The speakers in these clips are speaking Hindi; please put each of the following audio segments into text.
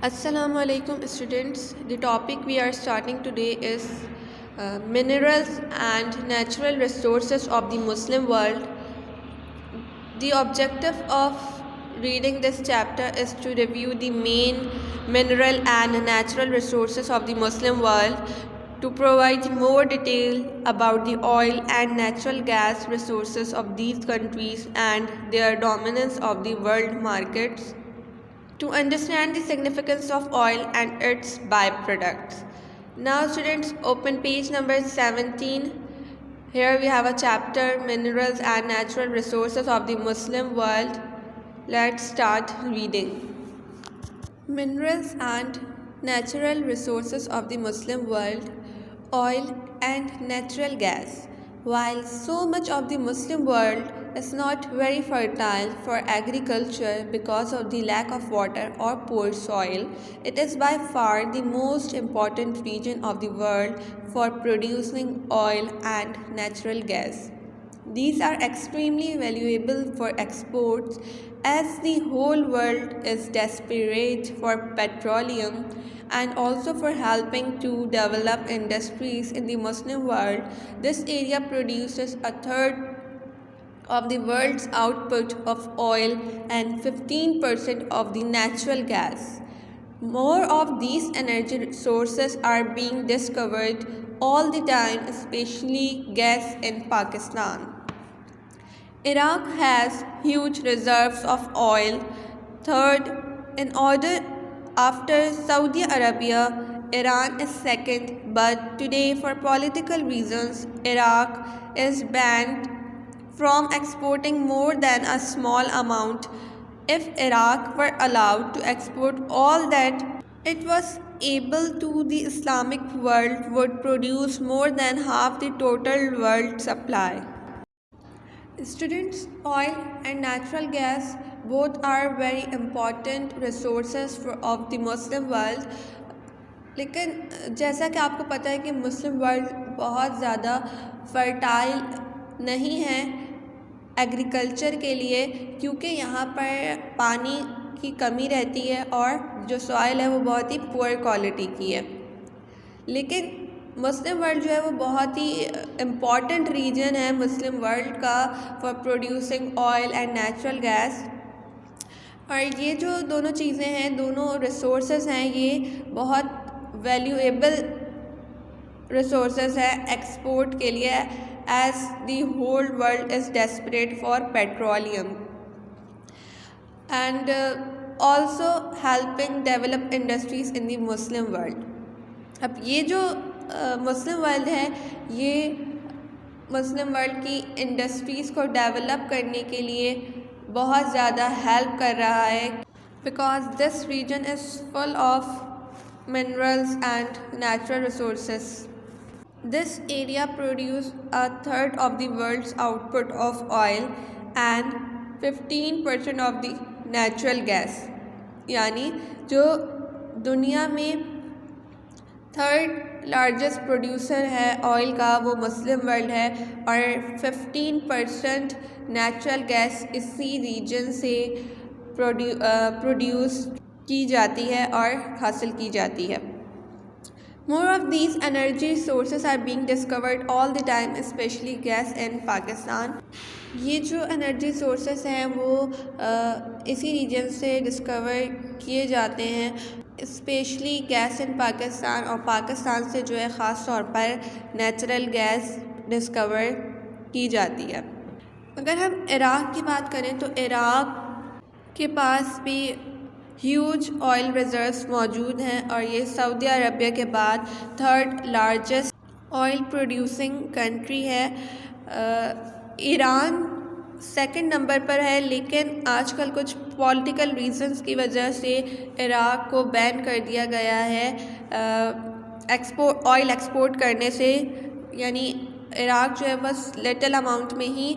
Assalamu alaikum students. The topic we are starting today is minerals and natural resources of the Muslim world. The objective of reading this chapter is to review the main mineral and natural resources of the Muslim world, to provide more detail about the oil and natural gas resources of these countries and their dominance of the world markets, to understand the significance of oil and its byproducts. Now students, open page number 17. Here we have a chapter, Minerals and Natural Resources of the Muslim World. Let's start reading. Minerals and natural resources of the Muslim world, oil and natural gas. While so much of the Muslim world is not very fertile for agriculture because of the lack of water or poor soil, it is by far the most important region of the world for producing oil and natural gas. These are extremely valuable for exports as the whole world is desperate for petroleum, and also for helping to develop industries in the Muslim world. This area produces a third of the world's output of oil and 15% of the natural gas. More of these energy sources are being discovered all the time, especially gas in Pakistan. Iraq has huge reserves of oil, third in order after Saudi Arabia. Iran is second, but today, for political reasons, Iraq is banned from exporting more than a small amount. If Iraq were allowed to export all that it was able to, the Islamic world would produce more than half the total world supply. Students, oil and natural gas both are very important resources of the Muslim world. लेकिन जैसा कि आपको पता है कि मुस्लिम वर्ल्ड बहुत ज़्यादा फर्टाइल नहीं है एग्रीकल्चर के लिए, क्योंकि यहाँ पर पानी की कमी रहती है और जो सॉइल है वो बहुत ही पुअर क्वालिटी की है. लेकिन मुस्लिम वर्ल्ड जो है वो बहुत ही इम्पॉर्टेंट रीजन है मुस्लिम वर्ल्ड का for producing oil and natural gas. और ये जो दोनों चीज़ें हैं, दोनों रिसोर्सेज हैं, ये बहुत वैल्यूएबल रिसोर्सेज है एक्सपोर्ट के लिए, as the whole world is desperate for petroleum and also helping develop industries in the Muslim world. अब ये जो मुस्लिम वर्ल्ड है, ये मुस्लिम वर्ल्ड की इंडस्ट्रीज़ को डेवलप करने के लिए बहुत ज़्यादा हेल्प कर रहा है, because this region is full of minerals and natural resources. This area produce a third of the world's output of oil and 15% of the natural gas. यानी जो दुनिया में थर्ड लार्जेस्ट प्रोड्यूसर है ऑयल का, वो मुस्लिम वर्ल्ड है, और 15% नेचुरल गैस इसी रीजन से प्रोड्यूस की जाती है और हासिल की जाती है. More of these energy sources are being discovered all the time, especially gas in Pakistan. ये जो एनर्जी सोर्सेस हैं वो इसी रीजन से डिस्कवर किए जाते हैं, स्पेशली गैस इन पाकिस्तान, और पाकिस्तान से जो है ख़ास तौर पर नेचुरल गैस डिस्कवर की जाती है. अगर हम इराक़ की बात करें तो इराक़ के पास भी ह्यूज ऑयल रिजर्व्स मौजूद हैं, और ये सऊदी अरबिया के बाद third largest oil producing country है. ईरान सेकंड नंबर पर है, लेकिन आजकल कुछ पॉलिटिकल रीजंस की वजह से इराक़ को बैन कर दिया गया है ऑयल एक्सपोर्ट करने से. यानी इराक़ जो है बस लिटिल अमाउंट में ही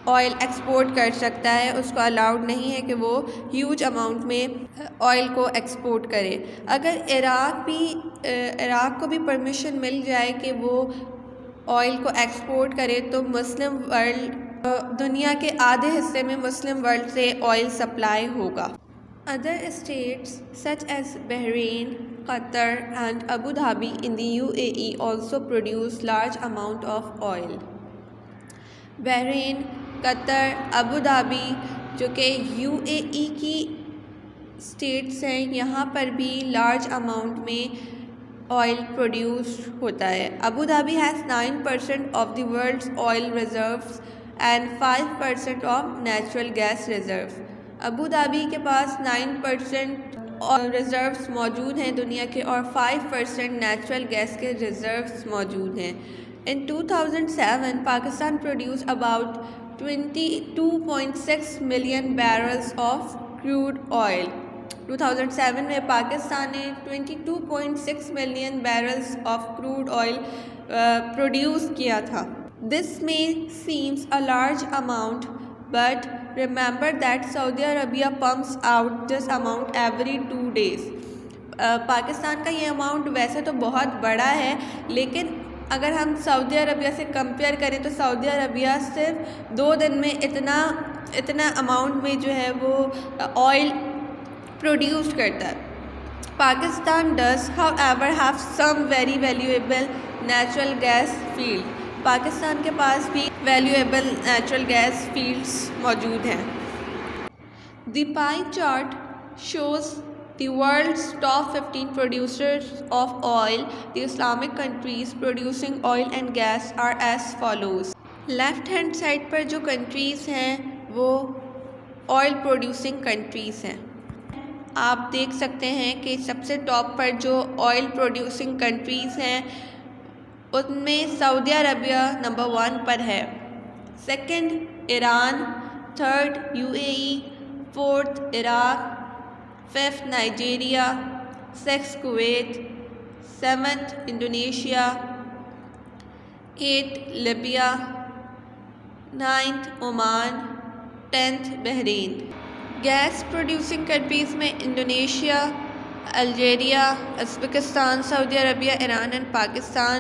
ऑयल एक्सपोर्ट कर सकता है, उसको अलाउड नहीं है कि वो ह्यूज अमाउंट में ऑयल को एक्सपोर्ट करे. अगर इराक़ को भी परमिशन मिल जाए कि वो ऑयल को एक्सपोर्ट करे, तो मुस्लिम वर्ल्ड दुनिया के आधे हिस्से में मुस्लिम वर्ल्ड से ऑयल सप्लाई होगा. Other states such as Bahrain, Qatar and Abu Dhabi in the UAE also produce large amount of oil. Bahrain, Qatar, Abu Dhabi जो कि यूएई की स्टेट्स हैं, यहाँ पर भी लार्ज अमाउंट में ऑयल प्रोड्यूस होता है. Abu Dhabi has 9% of the world's oil reserves and 5% of natural gas reserves. Abu Dhabi के पास 9% रिजर्व्स मौजूद हैं दुनिया के और 5% नेचुरल गैस के रिजर्व्स मौजूद हैं. In 2007, Pakistan produced about 22.6 million barrels of crude oil. 2007 में पाकिस्तान ने 22.6 million barrels of crude oil produce किया था. This may seems a large amount, but remember that Saudi Arabia pumps out this amount every 2 days. Pakistan का ये अमाउंट वैसे तो बहुत बड़ा है, लेकिन अगर हम सऊदी अरबिया से कंपेयर करें तो सऊदी अरबिया सिर्फ 2 दिन में इतना अमाउंट में जो है वो ऑयल प्रोड्यूस करता है. Pakistan does however have some very valuable natural gas field. Pakistan के पास भी वैल्यूएबल नेचुरल गैस फील्ड्स मौजूद हैं. The pie chart shows the world's top 15 producers of oil. The Islamic countries producing oil and gas are as follows. Left hand side पर जो कंट्रीज़ हैं वो ऑयल प्रोड्यूसिंग कंट्रीज़ हैं. आप देख सकते हैं कि सबसे टॉप पर जो ऑयल प्रोड्यूसिंग कंट्रीज़ हैं उनमें सऊदी अरबिया नंबर 1 पर है. Second Iran, third UAE, fourth Iraq, fifth Nigeria, six Kuwait, seventh Indonesia, eighth Libya, ninth Oman, tenth Bahrain. Gas producing countries में Indonesia, Algeria, Uzbekistan, Saudi Arabia, Iran and Pakistan,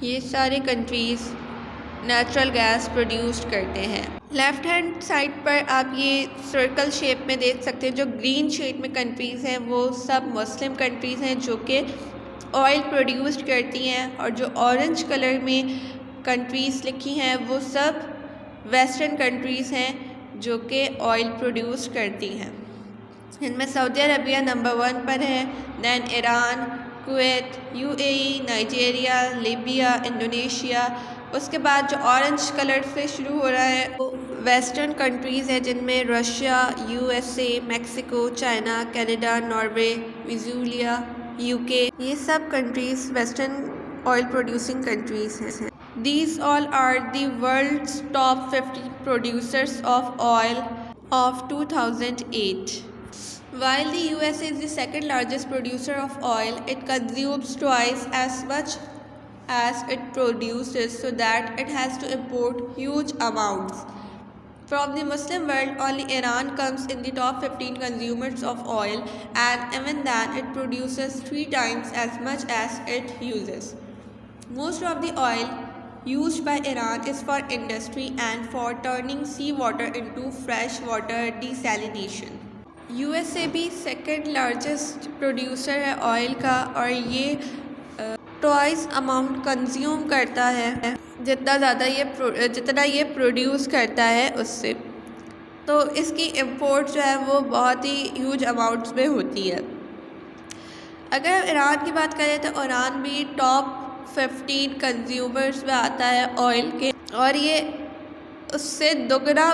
ये सारे कंट्रीज़ नेचुरल गैस प्रोड्यूस करते हैं. लेफ़्ट हैंड साइड पर आप ये सर्कल शेप में देख सकते हैं. जो ग्रीन शेड में कंट्रीज़ हैं वो सब मुस्लिम कंट्रीज़ हैं जो कि ऑयल प्रोड्यूस करती हैं, और जो ऑरेंज कलर में कंट्रीज़ लिखी हैं वो सब वेस्टर्न कंट्रीज़ हैं जो कि ऑयल प्रोड्यूस करती हैं. इनमें सऊदी अरबिया नंबर 1 पर है, then Iran, Kuwait, UAE, Nigeria, Libya, Indonesia. उसके बाद जो ऑरेंज कलर से शुरू हो रहा है वो वेस्टर्न कंट्रीज़ है जिनमें Russia, USA, Mexico, China, Canada, Norway, Venezuela, UK, ये सब countries western oil producing countries हैं. These all are the world's top 50 producers of oil of 2008. While the USA is the second largest producer of oil, it consumes twice as much as it produces, so that it has to import huge amounts. From the Muslim world, only Iran comes in the top 15 consumers of oil, and even then it produces 3 times as much as it uses. Most of the oil used by Iran is for industry and for turning seawater into fresh water desalination. USA भी सेकेंड लार्जेस्ट प्रोड्यूसर है ऑयल का, और ये ट्वाइस अमाउंट कंज्यूम करता है जितना ये प्रोड्यूस करता है उससे. तो इसकी इंपोर्ट जो है वो बहुत ही ह्यूज अमाउंट्स में होती है. अगर ईरान की बात करें तो ईरान भी टॉप 15 कंज्यूमर्स में आता है ऑयल के, और ये उससे दोगुना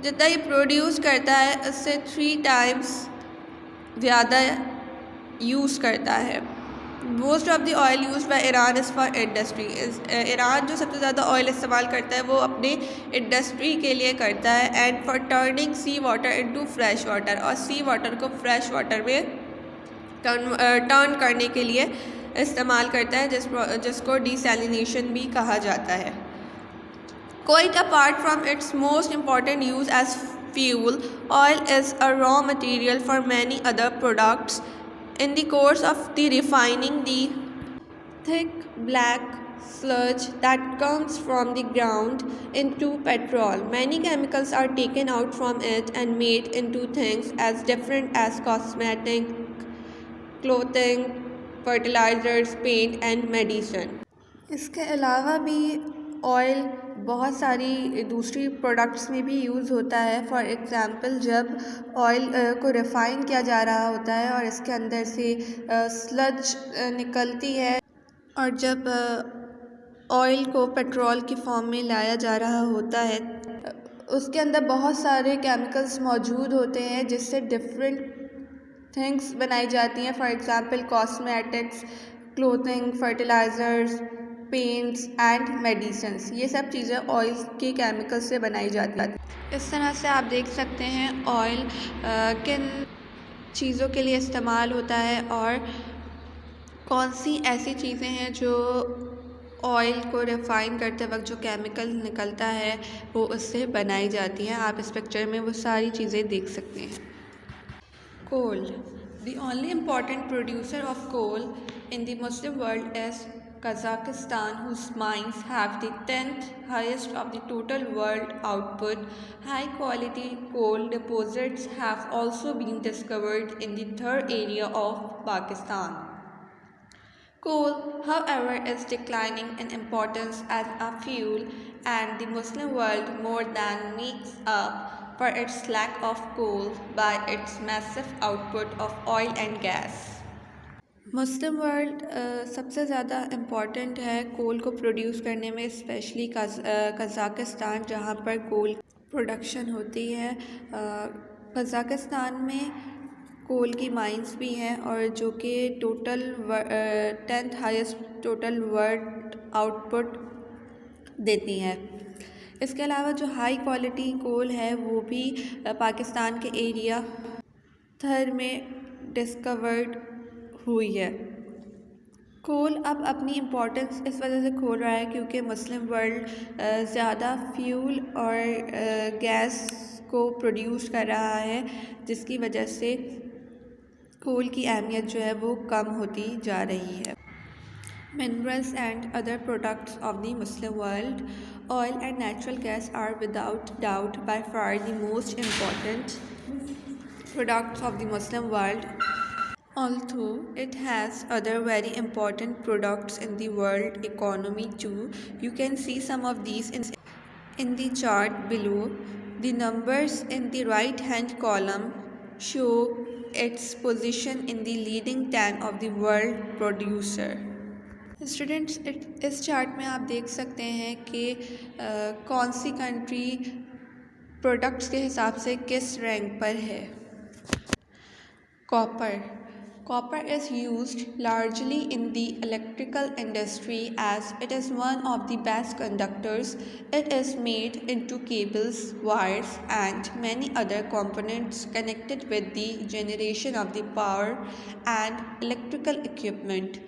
जितना ये प्रोड्यूस करता है उससे 3 टाइम्स ज़्यादा यूज़ करता है. Most of the oil use by Iran is for industry. Iran जो सबसे ज़्यादा ऑयल इस्तेमाल करता है वो अपने इंडस्ट्री के लिए करता है, and for turning sea water into fresh water, और सी वाटर को फ्रेश वाटर में टर्न करने के लिए इस्तेमाल करता है, जिसको डिसैलिनेशन भी कहा जाता है. Quite apart from its most important use as fuel, oil is a raw material for many other products. In the course of the refining, the thick black sludge that comes from the ground into petrol. Many chemicals are taken out from it and made into things as different as cosmetic, clothing, fertilizers, paint and medicine. इसके अलावा भी ऑयल बहुत सारी दूसरी प्रोडक्ट्स में भी यूज़ होता है। फॉर एग्ज़ाम्पल जब ऑयल को रिफ़ाइन किया जा रहा होता है और इसके अंदर से स्लज निकलती है और जब ऑयल को पेट्रोल की फॉर्म में लाया जा रहा होता है उसके अंदर बहुत सारे केमिकल्स मौजूद होते हैं जिससे डिफरेंट थिंग्स बनाई जाती हैं। For example cosmetics, clothing, fertilisers, paints and medicines, ये सब चीज़ें ऑयल के केमिकल से बनाई जाती हैं। इस तरह से आप देख सकते हैं ऑयल किन चीज़ों के लिए इस्तेमाल होता है और कौन सी ऐसी चीज़ें हैं जो ऑयल को रिफ़ाइन करते वक्त जो केमिकल निकलता है वो उससे बनाई जाती हैं। आप इस पिक्चर में वो सारी चीज़ें देख सकते हैं। Coal. The only important producer of coal in the Muslim world is Kazakhstan, whose mines have the 10th highest of the total world output. High quality coal deposits have also been discovered in the third area of Pakistan. Coal, however, is declining in importance as a fuel, and the Muslim world more than makes up for its lack of coal by its massive output of oil and gas. Muslim world सबसे ज़्यादा इम्पॉर्टेंट है कोल को प्रोड्यूस करने में, स्पेशली कज़ाकिस्तान जहाँ पर कोल प्रोडक्शन होती है। कज़ाकिस्तान में कोल की माइंस भी हैं और जो कि total 10th highest total world output देती हैं। इसके अलावा जो हाई क्वालिटी कोल है वो भी पाकिस्तान के एरिया थर में डिस्कवर्ड हुई है। कोल अब अपनी इम्पोर्टेंस इस वजह से खो रहा है क्योंकि मुस्लिम वर्ल्ड ज़्यादा फ्यूल और गैस को प्रोड्यूस कर रहा है, जिसकी वजह से कोल की अहमियत जो है वो कम होती जा रही है। Minerals and other products of the Muslim world, oil and natural gas are without doubt by far the most important products of the Muslim world. Although it has other very important products in the world economy too, you can see some of these in the chart below. The numbers in the right hand column show its position in the leading 10 of the world producer. Students इस चार्ट में आप देख सकते हैं कि कौन सी कंट्री प्रोडक्ट्स के हिसाब से किस रैंक पर है। Copper is used largely in the electrical industry as it is one of the best conductors. It is made into cables, wires, and many other components connected with the generation of the power and electrical equipment.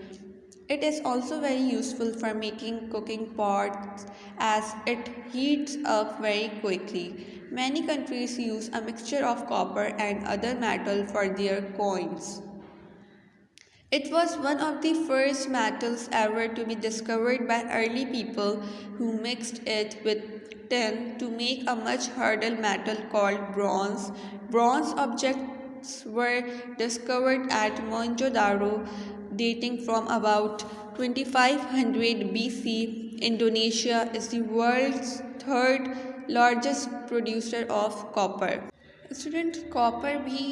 It is also very useful for making cooking pots as it heats up very quickly. Many countries use a mixture of copper and other metal for their coins. It was one of the first metals ever to be discovered by early people who mixed it with tin to make a much harder metal called bronze. Bronze objects were discovered at Mohenjo-daro dating from about 2500 BC. Indonesia is the world's third largest producer of copper. Students, copper भी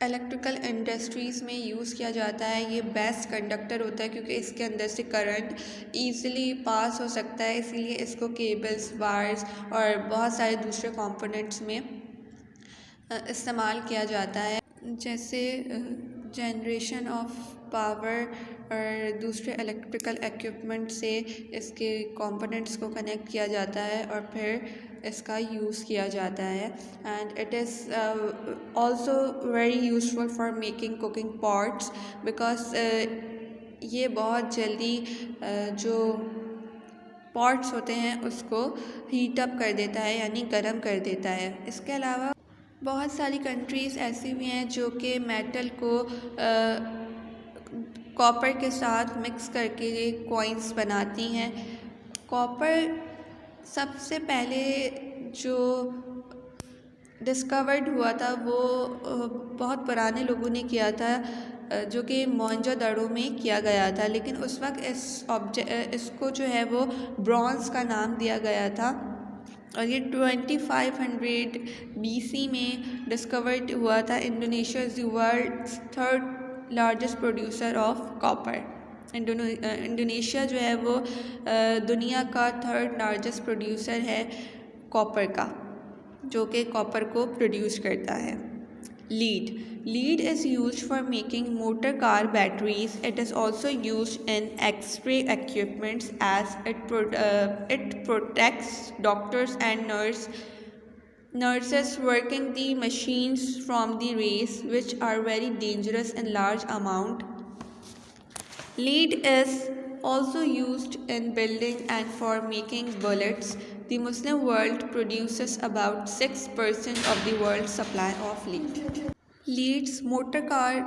इलेक्ट्रिकल इंडस्ट्रीज़ में यूज़ किया जाता है। ये बेस्ट कंडक्टर होता है क्योंकि इसके अंदर से करंट ईज़िली पास हो सकता है, इसीलिए इसको केबल्स, वायर्स और बहुत सारे दूसरे कंपोनेंट्स में इस्तेमाल किया जाता है, जैसे जनरेशन ऑफ पावर और दूसरे इलेक्ट्रिकल इक्विपमेंट से इसके कंपोनेंट्स को कनेक्ट किया जाता है और फिर इसका यूज़ किया जाता है। And it is also very useful for making cooking pots because ये बहुत जल्दी जो पॉट्स होते हैं उसको हीट अप कर देता है, यानी गर्म कर देता है। इसके अलावा बहुत सारी कंट्रीज़ ऐसी भी हैं जो कि मेटल को कॉपर के साथ मिक्स करके ये कॉइन्स बनाती हैं। कॉपर सबसे पहले जो डिस्कवर्ड हुआ था वो बहुत पुराने लोगों ने किया था, जो कि मोहनजोदड़ो में किया गया था, लेकिन उस वक्त इसको जो है वो ब्रॉन्ज़ का नाम दिया गया था और ये 2500 BC में डिस्कवर्ड हुआ था। Indonesia is the world's third largest producer of copper. Indonesia जो है वो दुनिया का थर्ड लार्जेस्ट प्रोड्यूसर है कॉपर का, जो कि कॉपर को प्रोड्यूस करता है। Lead is used for making motor car batteries. It is also used in X ray equipments as it protects doctors and nurses working the machines from the rays, which are very dangerous in large amount. Lead is also used in building and for making bullets. The Muslim world produces about 6% of the world's supply of lead. Leads motor car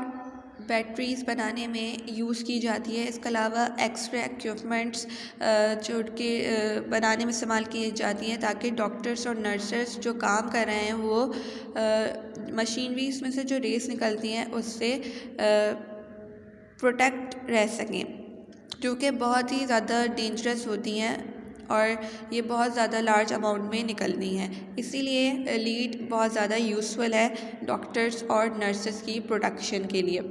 batteries बनाने में यूज़ की जाती है। इसके अलावा एक्सरे इक्विपमेंट्स जो कि बनाने में इस्तेमाल की जाती हैं, ताकि डॉक्टर्स और नर्सेस जो काम कर रहे हैं वो मशीनरीज में से जो रेस निकलती हैं उससे प्रोटेक्ट रह सकें, जो कि बहुत ही ज़्यादा डेंजरस होती हैं और ये बहुत ज़्यादा लार्ज अमाउंट में निकलनी है। इसीलिए लीड बहुत ज़्यादा यूज़फुल है डॉक्टर्स और नर्सेस की प्रोटेक्शन के लिए।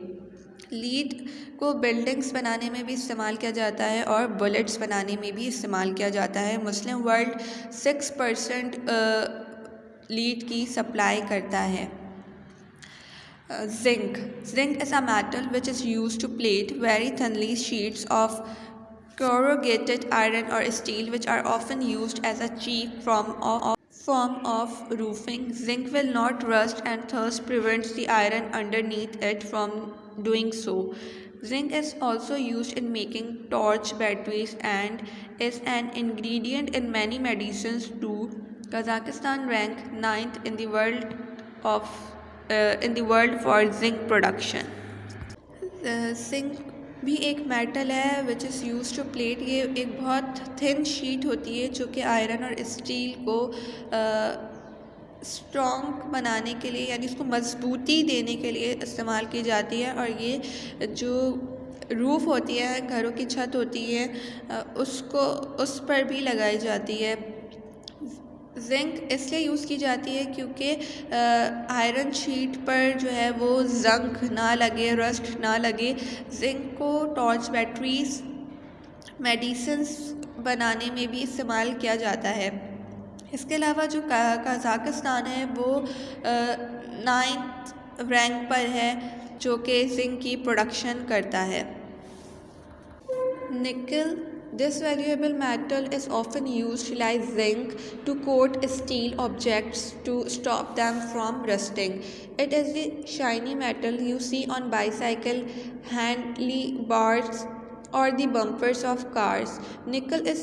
लीड को बिल्डिंग्स बनाने में भी इस्तेमाल किया जाता है और बुलेट्स बनाने में भी इस्तेमाल किया जाता है। मुस्लिम वर्ल्ड 6% लीड की सप्लाई करता है। Zinc is a metal which is used to plate very thinly sheets of corrugated iron or steel, which are often used as a cheap form of roofing. Zinc will not rust and thus prevents the iron underneath it from doing so. Zinc is also used in making torch batteries and is an ingredient in many medicines too. Kazakhstan ranked 9th in the world for zinc production. Zinc भी एक मेटल है which is use to plate. ये एक बहुत थिन शीट होती है जो कि आयरन और स्टील को स्ट्रॉन्ग बनाने के लिए, यानी उसको मजबूती देने के लिए इस्तेमाल की जाती है। और ये जो रूफ़ होती है, घरों की छत होती है, उस पर भी लगाई जाती है। जिंक इसलिए यूज़ की जाती है क्योंकि आयरन शीट पर जो है वो जंग ना लगे, रस्ट ना लगे। जिंक को टॉर्च बैटरीज, मेडिसिन्स बनाने में भी इस्तेमाल किया जाता है। इसके अलावा जो कज़ाकिस्तान है वो 9th रैंक पर है जो कि जिंक की प्रोडक्शन करता है। निकल, this valuable metal is often used like zinc to coat steel objects to stop them from rusting. It is the shiny metal you see on bicycle handlebars or the bumpers of cars. Nickel is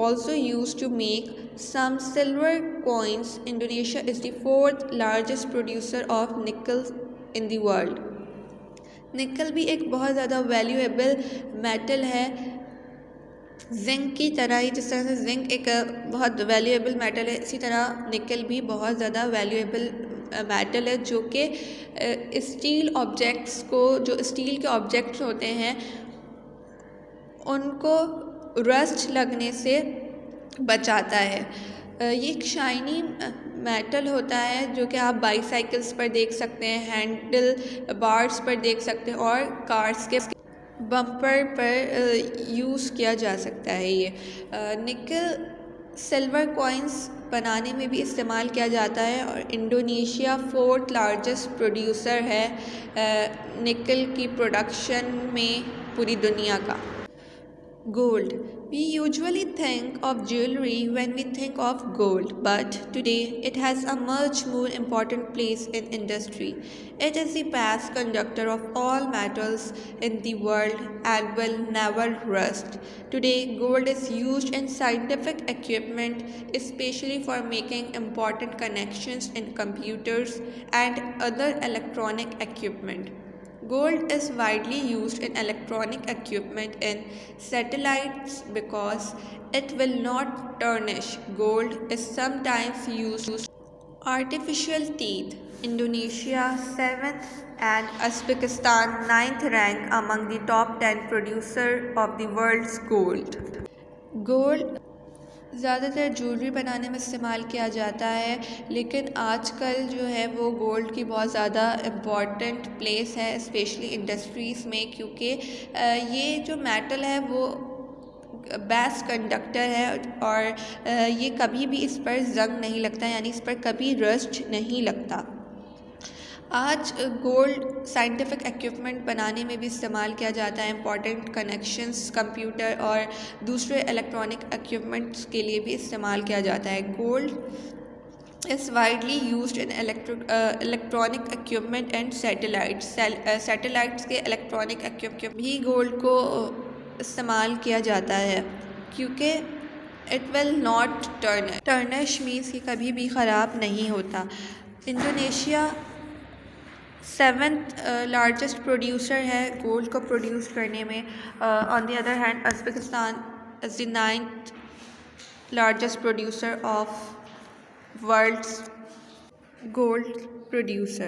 also used to make some silver coins. Indonesia is the 4th largest producer of nickel in the world. निकल भी एक बहुत ज़्यादा वैल्यूएबल मेटल है, जिंक की तरह ही। जिस तरह से जिंक एक बहुत वैल्यूएबल मेटल है, इसी तरह निकल भी बहुत ज़्यादा वैल्यूएबल मेटल है, जो कि स्टील ऑब्जेक्ट्स को, जो स्टील के ऑब्जेक्ट्स होते हैं उनको रस्ट लगने से बचाता है। ये एक शाइनी मेटल होता है जो कि आप बाईसाइकिल्स पर देख सकते हैं, हैंडल बार्स पर देख सकते हैं और कार्स के बम्पर पर यूज़ किया जा सकता है। ये निकल सिल्वर कॉइन्स बनाने में भी इस्तेमाल किया जाता है और इंडोनेशिया 4th लार्जेस्ट प्रोड्यूसर है निकल की प्रोडक्शन में पूरी दुनिया का। Gold. We usually think of jewelry when we think of gold, but today it has a much more important place in industry. It is the best conductor of all metals in the world and will never rust. Today, gold is used in scientific equipment, especially for making important connections in computers and other electronic equipment. Gold is widely used in electronic equipment and satellites because it will not tarnish. Gold is sometimes used artificial teeth. Indonesia 7th and Uzbekistan 9th rank among the top 10 producer of the world's gold. Gold ज़्यादातर ज्वेलरी बनाने में इस्तेमाल किया जाता है, लेकिन आजकल जो है वो गोल्ड की बहुत ज़्यादा इम्पॉर्टेंट प्लेस है स्पेशली इंडस्ट्रीज़ में, क्योंकि ये जो मेटल है वो बेस्ट कंडक्टर है और ये कभी भी इस पर जंग नहीं लगता, यानी इस पर कभी रस्ट नहीं लगता। आज गोल्ड साइंटिफिक इक्विपमेंट बनाने में भी इस्तेमाल किया जाता है, इंपॉर्टेंट कनेक्शंस, कंप्यूटर और दूसरे इलेक्ट्रॉनिक इक्विपमेंट्स के लिए भी इस्तेमाल किया जाता है। Gold is widely used in electronic equipment and satellites के इलेक्ट्रॉनिक इक्विपमेंट भी गोल्ड को इस्तेमाल किया जाता है, क्योंकि it will not tarnish means कि कभी भी ख़राब नहीं होता। इंडोनेशिया 7th लार्जेस्ट प्रोड्यूसर है गोल्ड को प्रोड्यूस करने में। On the other hand Uzbekistan is the 9th largest producer of world's gold producer.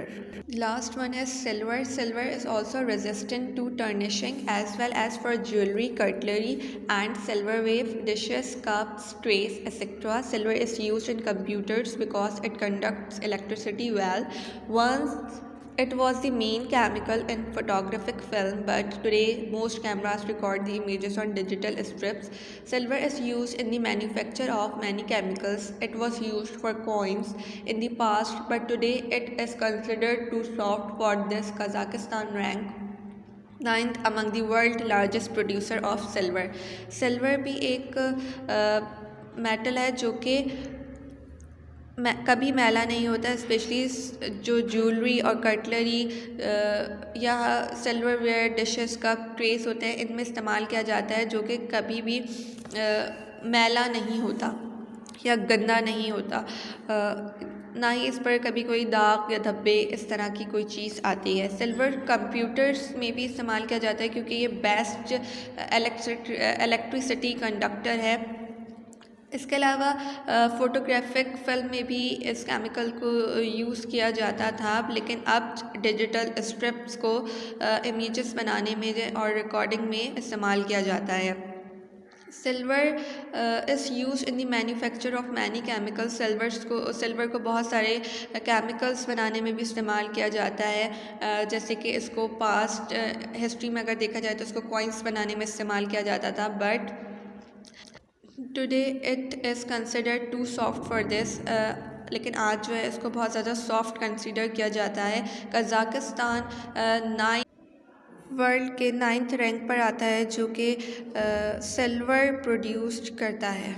Last one is silver. Silver is also resistant to tarnishing as well as for jewelry, cutlery and silverware dishes, cups, trays, etc. Silver is used in computers because it conducts electricity well. Once it was the main chemical in photographic film, but today most cameras record the images on digital strips. Silver is used in the manufacture of many chemicals. It was used for coins in the past, but today it is considered too soft for this. Kazakhstan rank 9th among the world largest producer of silver. Silver भी एक मेटल है जो कि कभी मैला नहीं होता, स्पेशली जो ज्वेलरी और कटलरी या सिल्वरवेयर डिशेस कप ट्रेस होते हैं इनमें इस्तेमाल किया जाता है, जो कि कभी भी मैला नहीं होता या गंदा नहीं होता, ना ही इस पर कभी कोई दाग या धब्बे इस तरह की कोई चीज़ आती है। सिल्वर कंप्यूटर्स में भी इस्तेमाल किया जाता है क्योंकि ये बेस्ट इलेक्ट्रिसिटी कंडक्टर है। इसके अलावा फ़ोटोग्राफिक फ़िल्म में भी इस केमिकल को यूज़ किया जाता था, लेकिन अब डिजिटल स्ट्रिप्स को इमेजेस बनाने में और रिकॉर्डिंग में इस्तेमाल किया जाता है। Silver is use in the manufacture of many chemicals. Silver को बहुत सारे केमिकल्स बनाने में भी इस्तेमाल किया जाता है, जैसे कि इसको पास्ट हिस्ट्री में अगर देखा जाए तो इसको कॉइन्स बनाने में इस्तेमाल किया जाता था, but today it is considered too soft for this. लेकिन आज जो है इसको बहुत ज़्यादा सॉफ्ट कंसिडर किया जाता है। कज़ाकिस्तान वर्ल्ड के 9th रैंक पर आता है जो कि सिल्वर प्रोड्यूस्ड करता है।